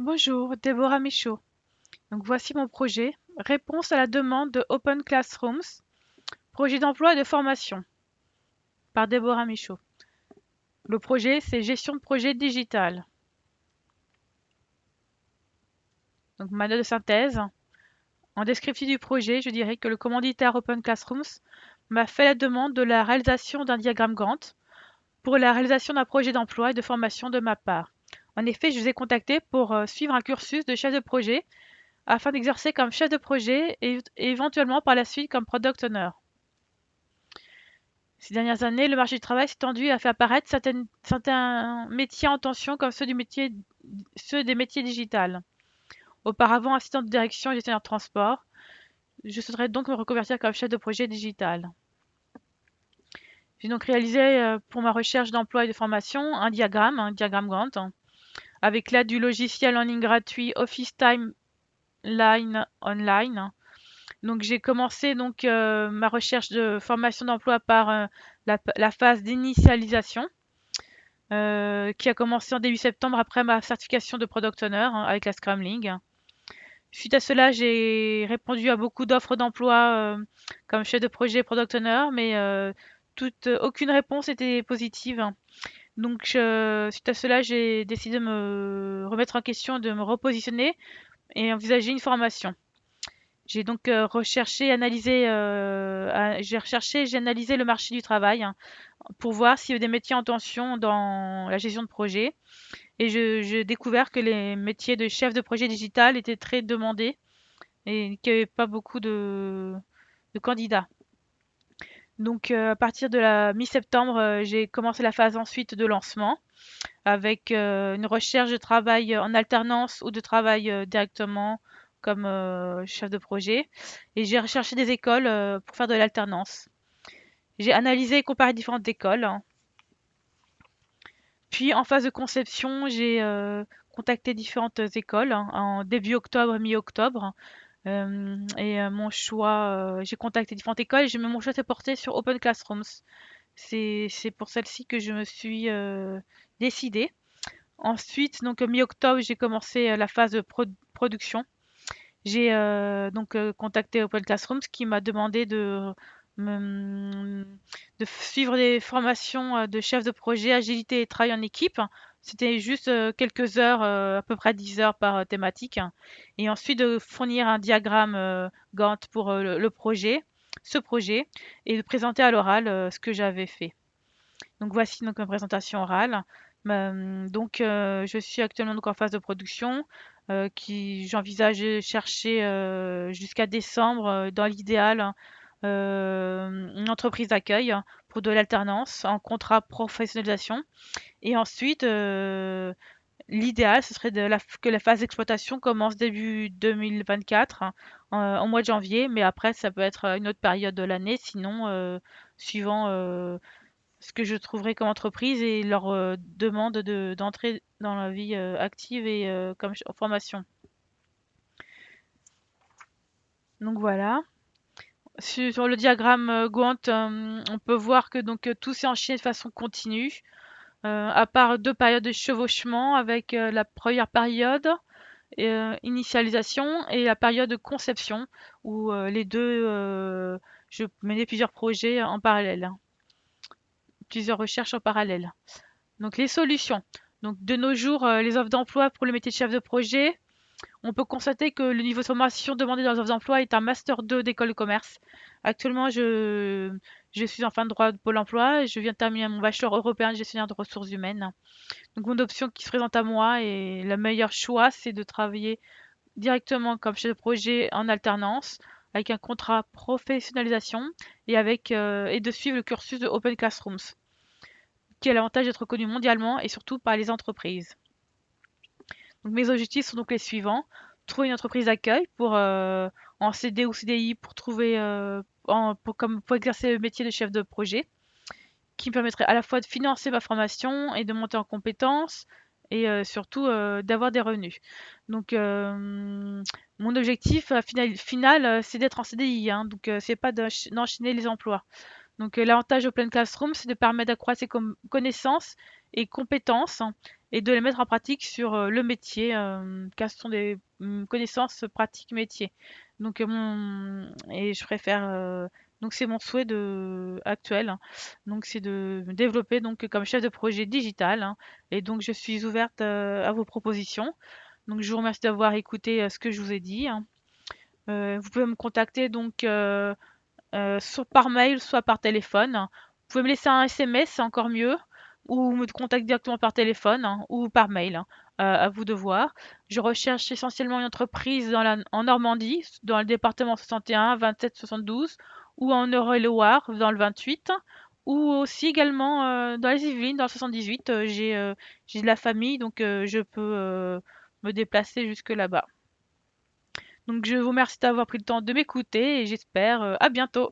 Bonjour, Déborah Michaud. Donc voici mon projet. Réponse à la demande de Open Classrooms, projet d'emploi et de formation par Déborah Michaud. Le projet, c'est gestion de projet digital. Donc ma note de synthèse. En descriptif du projet, je dirais que le commanditaire Open Classrooms m'a fait la demande de la réalisation d'un diagramme Gantt pour la réalisation d'un projet d'emploi et de formation de ma part. En effet, je vous ai contacté pour suivre un cursus de chef de projet afin d'exercer comme chef de projet et éventuellement par la suite comme product owner. Ces dernières années, le marché du travail s'est tendu et a fait apparaître certains métiers en tension comme ceux des métiers digitales. Auparavant assistant de direction et gestionnaire de transport, je souhaiterais donc me reconvertir comme chef de projet digital. J'ai donc réalisé pour ma recherche d'emploi et de formation un diagramme Gantt, avec l'aide du logiciel en ligne gratuit Office Timeline Online. Donc j'ai commencé ma recherche de formation d'emploi par la phase d'initialisation qui a commencé en début septembre après ma certification de Product Owner avec la Scrum League. Suite à cela, j'ai répondu à beaucoup d'offres d'emploi comme chef de projet Product Owner, mais aucune réponse était positive. Donc, suite à cela, j'ai décidé de me remettre en question, de me repositionner et envisager une formation. J'ai donc recherché et j'ai analysé le marché du travail pour voir s'il y avait des métiers en tension dans la gestion de projet. Et j'ai découvert que les métiers de chef de projet digital étaient très demandés et qu'il n'y avait pas beaucoup de candidats. Donc à partir de la mi-septembre, j'ai commencé la phase ensuite de lancement avec une recherche de travail en alternance ou de travail directement comme chef de projet. Et j'ai recherché des écoles pour faire de l'alternance. J'ai analysé et comparé différentes écoles, hein. Puis en phase de conception, j'ai contacté différentes écoles hein, en début octobre, mi-octobre. Mon choix, j'ai contacté différentes écoles et mon choix s'est porté sur Open Classrooms. C'est pour celle-ci que je me suis décidée. Ensuite, donc mi-octobre, j'ai commencé la phase de production. J'ai contacté Open Classrooms qui m'a demandé me- de suivre des formations de chef de projet, agilité et travail en équipe. C'était juste quelques heures, à peu près 10 heures par thématique. Et ensuite de fournir un diagramme Gantt pour le projet, ce projet, et de présenter à l'oral ce que j'avais fait. Donc voici donc ma présentation orale. Je suis actuellement donc en phase de production qui j'envisage de chercher jusqu'à décembre dans l'idéal une entreprise d'accueil pour de l'alternance en contrat professionnalisation et ensuite l'idéal ce serait que la phase d'exploitation commence début 2024 en mois de janvier, mais après ça peut être une autre période de l'année sinon suivant ce que je trouverai comme entreprise et leur demande d'entrer dans la vie active et comme en formation. Donc voilà. Sur le diagramme Gantt, on peut voir que tout s'est enchaîné de façon continue, à part deux périodes de chevauchement avec la première période initialisation et la période de conception où les deux, je menais plusieurs projets en parallèle, hein, plusieurs recherches en parallèle. Donc les solutions. Donc de nos jours, les offres d'emploi pour le métier de chef de projet, on peut constater que le niveau de formation demandé dans les offres d'emploi est un master 2 d'école de commerce. Actuellement, je suis en fin de droit de Pôle emploi et je viens de terminer mon bachelor européen de gestionnaire de ressources humaines. Donc mon option qui se présente à moi et le meilleur choix, c'est de travailler directement comme chef de projet en alternance avec un contrat professionnalisation et de suivre le cursus de Open Classrooms qui a l'avantage d'être connu mondialement et surtout par les entreprises. Donc mes objectifs sont donc les suivants. Trouver une entreprise d'accueil en CD ou CDI pour trouver pour exercer le métier de chef de projet, qui me permettrait à la fois de financer ma formation et de monter en compétences et surtout d'avoir des revenus. Donc mon objectif final, c'est d'être en CDI, hein, donc c'est pas d'enchaîner les emplois. Donc l'avantage de Open Classroom, c'est de permettre d'accroître ses connaissances et compétences et de les mettre en pratique sur le métier, car ce sont des connaissances pratiques métiers. Donc, et je préfère. Donc, c'est mon souhait actuel, hein. Donc, c'est de me développer donc, comme chef de projet digital, hein. Et donc, je suis ouverte à vos propositions. Donc, je vous remercie d'avoir écouté ce que je vous ai dit, hein. Vous pouvez me contacter donc soit par mail, soit par téléphone. Vous pouvez me laisser un SMS, c'est encore mieux, ou me contacter directement par téléphone, hein, ou par mail, hein, à vous de voir. Je recherche essentiellement une entreprise en Normandie, dans le département 61, 27, 72, ou en Eure-et-Loire, dans le 28, ou aussi également dans les Yvelines, dans le 78. J'ai de la famille, donc je peux me déplacer jusque là-bas. Donc je vous remercie d'avoir pris le temps de m'écouter et j'espère à bientôt.